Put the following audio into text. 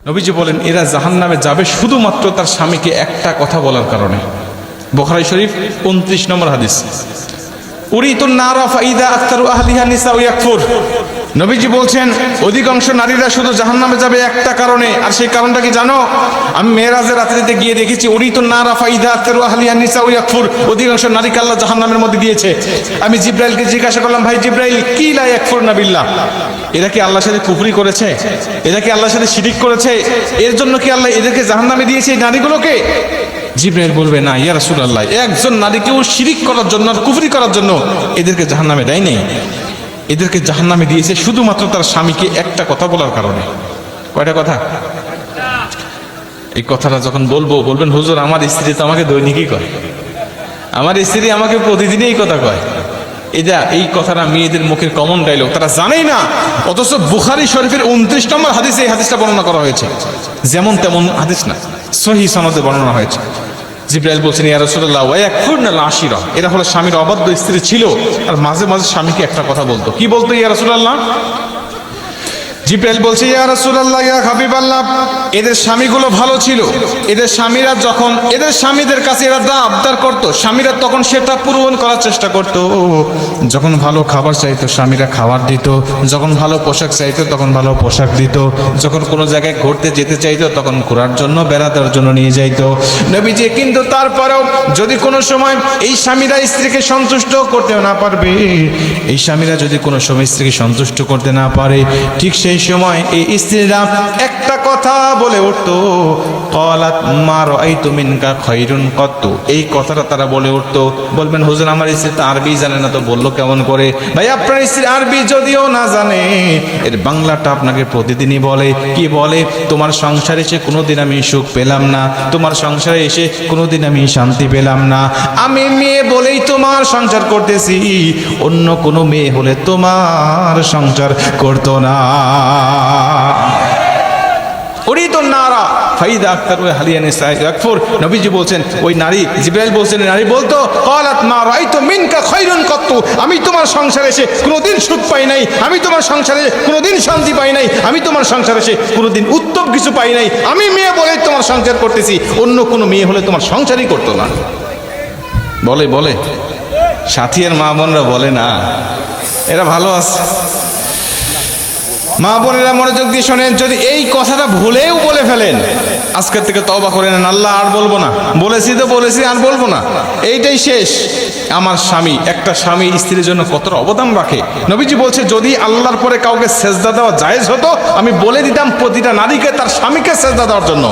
নবীজি বলেন এরা জাহান্নামে যাবে শুধুমাত্র তার স্বামীকে একটা কথা বলার কারণে। বুখারী শরীফ 29 নম্বর হাদিস। উরিতুন নারা ফাইদা আকতারু আহলিহা নিসা ইয়াকফুর। নবীজি বলছেন অধিকাংশ নারীরা শুধু জাহান্নামে যাবে একটা কারণে, আর সেই কারণটা কি জানো? আমি মেরাজের রাত্রিতে গিয়ে দেখেছি উরিতুন নারা ফাইদা আকতারু আহলিহা নিসা ইয়াকফুর, অধিকাংশ নারীকে আল্লাহ জাহান্নামের মধ্যে দিয়েছে। আমি জিব্রাইলকে জিজ্ঞাসা করলাম, ভাই জিব্রাইল, কি লা ইয়াকফুরনা বিল্লাহ, এরা কি আল্লাহর সাথে কুফরি করেছে? এরা কি আল্লাহর সাথে শিরিক করেছে? এর জন্য কি আল্লাহ এদেরকে জাহান্নামে দিয়েছে এই নারীগুলোকে? জিব্রাইল বলবে, না ইয়া রাসূলুল্লাহ, একজন নারীকেও শিরিক করার জন্য আর কুফরি করার জন্য এদেরকে জাহান্নামে দেয় নাই। এদেরকে জাহান্নামে দিয়েছে শুধুমাত্র তার স্বামীকে একটা কথা বলার কারণে। কয়টা কথা? এই কথাটা যখন বলবেন হুজুর আমার স্ত্রী তো আমাকে দৈনিকই কয়, আমার স্ত্রী আমাকে প্রতিদিনই এই কথা কয়। এই কথাটা মেয়েদের মুখের কমন ডায়লগ, তারা জানেই না। অথচ বুখারী শরীফের 29 নম্বর হাদিসে এই হাদিসটা বর্ণনা করা হয়েছে। যেমন তেমন হাদিস না, সহিহ সনদে বর্ণনা হয়েছে। জিব্রাইল বলছেন, ইয়া রাসূলুল্লাহ ওয়া ইয়াকফুরনাল আশিরা, এরা হলো স্বামীর অবাধ্য স্ত্রী ছিল আর মাঝে মাঝে স্বামীকে একটা কথা বলতো। কি বলতো ইয়া রাসূলুল্লাহ? জিব্রাইল বলছে, ইয়া রাসূলুল্লাহ ইয়া হাবিবাল্লাহ, এদের স্বামীগুলো ভালো ছিল। এদের স্বামীরা যখন এদের স্বামীদের কাছে এরা যা আবদার করতো, স্বামীরা তখন সেটা পূরণ করার চেষ্টা করত। যখন ভালো খাবার চাইতো স্বামীরা খাবার দিত, যখন ভালো পোশাক চাইতো তখন ভালো পোশাক দিত, যখন কোনো জায়গায় ঘুরতে যেতে চাইতো তখন ঘোরার জন্য বেড়ানোর জন্য নিয়ে যাইতো নবীজি। কিন্তু তারপরেও যদি কোনো সময় এই স্বামীরা স্ত্রীকে সন্তুষ্ট করতে না পারবে, এই স্বামীরা যদি কোনো সময় স্ত্রীকে সন্তুষ্ট করতে না পারে, ঠিক সেই সময় এই স্ত্রীরা একটা কথা বলে উঠতো, ক্বালাত মা রাআইতু মিনকা খায়রুন কত্তু। এই কথাটা তারা বলে উঠতো। বলবেন হুজুর আমার স্ত্রী তো আরবি জানে না, তো বললো কেমন করে? ভাই আপনার স্ত্রী আরবি যদিও না জানে, এর বাংলাটা আপনাকে প্রতিদিনই বলে। কি বলে? তোমার সংসারে এসে কোনোদিন আমি সুখ পেলাম না, তোমার সংসারে এসে কোনোদিন আমি শান্তি পেলাম না। আমি মেয়ে বলেই তোমার সংসার করতেছি, অন্য কোনো মেয়ে হলে তোমার সংসার করতো না। নবীজি বলছেন ওই নারী, জিব্রাইল বলছেন নারী বলতো, আমি তোমার সংসারে এসে কোনোদিন সুখ পাই নাই, আমি তোমার সংসারে কোনোদিন শান্তি পাই নাই, আমি তোমার সংসারে এসে কোনোদিন উত্তম কিছু পাই নাই। আমি মেয়ে বলে তোমার সংসার করতেছি, অন্য কোনো মেয়ে হলে তোমার সংসারই করতো না। বলে সাথীর মা বোনরা বলে না, এরা ভালো আছে। মা বোনেরা মনোযোগ দিয়ে শোনেন, যদি এই কথাটা ভুলেও বলে ফেলেন, আজকের থেকে তওবা করে নেন, আল্লাহ আর বলবো না, বলেছি তো বলেছি, আর বলবো না, এইটাই শেষ। আমার স্বামী, একটা স্বামী স্ত্রীর জন্য কতটা অবদান রাখে। নবীজি বলছে যদি আল্লাহর পরে কাউকে সেজদা দেওয়া জায়েজ হতো, আমি বলে দিতাম প্রতিটা নারীকে তার স্বামীকে সেজদা দেওয়ার জন্য।